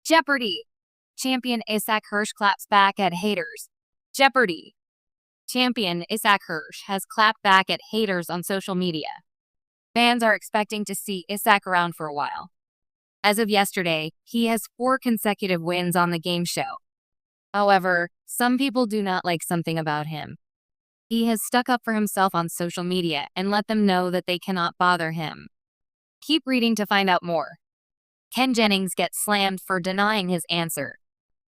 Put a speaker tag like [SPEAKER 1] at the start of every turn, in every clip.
[SPEAKER 1] Jeopardy! Champion Issac Hirsch claps back at haters. Jeopardy! Champion Issac Hirsch has clapped back at haters on social media. Fans are expecting to see Issac around for a while. As of yesterday, he has 4 consecutive wins on the game show. However, some people do not like something about him. He has stuck up for himself on social media and let them know that they cannot bother him. Keep reading to find out more. Ken Jennings gets slammed for denying his answer.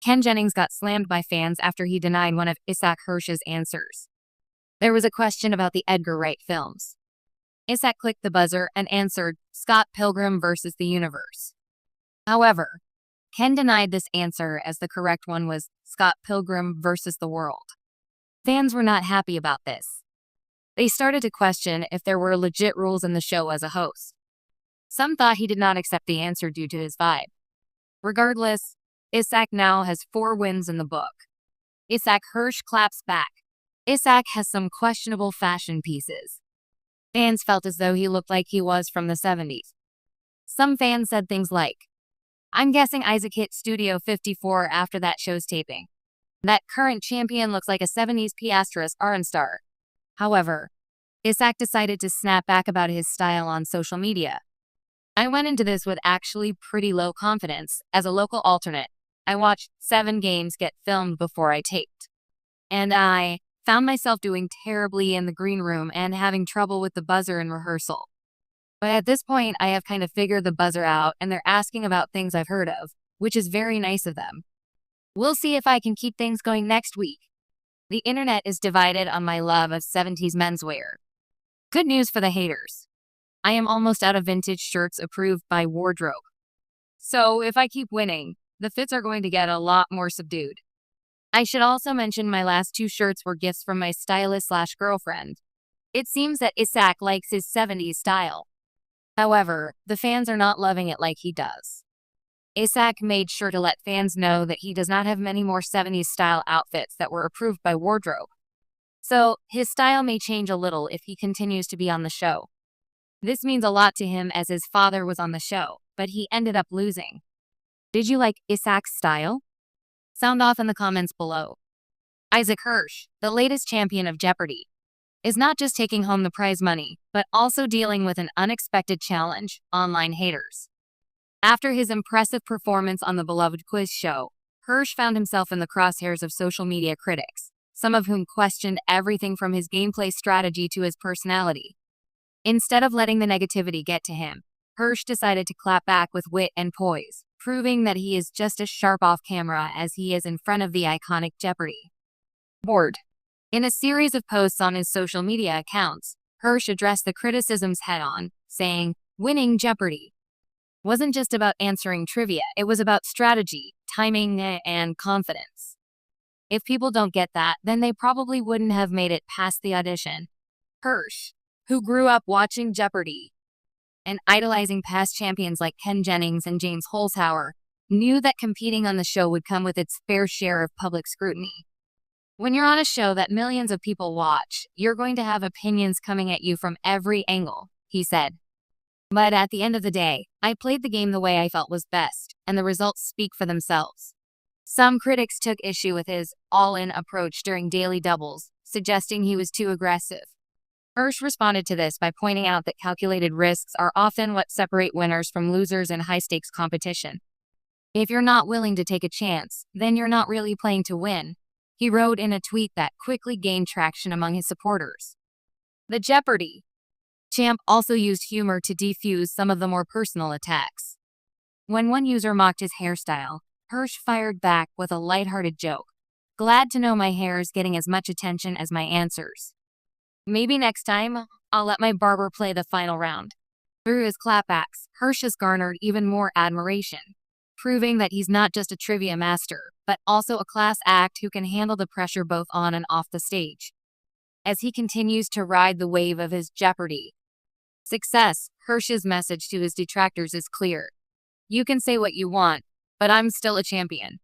[SPEAKER 1] Ken Jennings got slammed by fans after he denied one of Issac Hirsch's answers. There was a question about the Edgar Wright films. Issac clicked the buzzer and answered Scott Pilgrim vs. the Universe. However, Ken denied this answer as the correct one was Scott Pilgrim vs. the World. Fans were not happy about this. They started to question if there were legit rules in the show as a host. Some thought he did not accept the answer due to his vibe. Regardless, Issac now has 4 wins in the book. Issac Hirsch claps back. Issac has some questionable fashion pieces. Fans felt as though he looked like he was from the 70s. Some fans said things like, "I'm guessing Issac hit Studio 54 after that show's taping. That current champion looks like a 70s P*** R&B star." However, Issac decided to snap back about his style on social media. "I went into this with actually pretty low confidence. As a local alternate, I watched 7 games get filmed before I taped. And I found myself doing terribly in the green room and having trouble with the buzzer in rehearsal. But at this point, I have kind of figured the buzzer out and they're asking about things I've heard of, which is very nice of them. We'll see if I can keep things going next week. The internet is divided on my love of 70s menswear. Good news for the haters. I am almost out of vintage shirts approved by Wardrobe. So if I keep winning, the fits are going to get a lot more subdued. I should also mention my last 2 shirts were gifts from my stylist/girlfriend. It seems that Issac likes his 70s style. However, the fans are not loving it like he does. Issac made sure to let fans know that he does not have many more 70s style outfits that were approved by Wardrobe. So his style may change a little if he continues to be on the show. This means a lot to him as his father was on the show, but he ended up losing. Did you like Issac's style? Sound off in the comments below. Issac Hirsch, the latest champion of Jeopardy, is not just taking home the prize money, but also dealing with an unexpected challenge: online haters. After his impressive performance on the beloved quiz show, Hirsch found himself in the crosshairs of social media critics, some of whom questioned everything from his gameplay strategy to his personality. Instead of letting the negativity get to him, Hirsch decided to clap back with wit and poise, proving that he is just as sharp off camera as he is in front of the iconic Jeopardy board. In a series of posts on his social media accounts, Hirsch addressed the criticisms head-on, saying, "Winning Jeopardy wasn't just about answering trivia, it was about strategy, timing, and confidence. If people don't get that, then they probably wouldn't have made it past the audition." Hirsch, who grew up watching Jeopardy and idolizing past champions like Ken Jennings and James Holzhauer, knew that competing on the show would come with its fair share of public scrutiny. When you're on a show that millions of people watch, you're going to have opinions coming at you from every angle, he said. But at the end of the day, I played the game the way I felt was best, and the results speak for themselves. Some critics took issue with his all-in approach during daily doubles, suggesting he was too aggressive. Hirsch responded to this by pointing out that calculated risks are often what separate winners from losers in high-stakes competition. "If you're not willing to take a chance, then you're not really playing to win," he wrote in a tweet that quickly gained traction among his supporters. The Jeopardy champ also used humor to defuse some of the more personal attacks. When one user mocked his hairstyle, Hirsch fired back with a lighthearted joke. "Glad to know my hair is getting as much attention as my answers. Maybe next time, I'll let my barber play the final round." Through his clapbacks, Hirsch has garnered even more admiration, proving that he's not just a trivia master, but also a class act who can handle the pressure both on and off the stage. As he continues to ride the wave of his Jeopardy success, Hirsch's message to his detractors is clear. "You can say what you want, but I'm still a champion."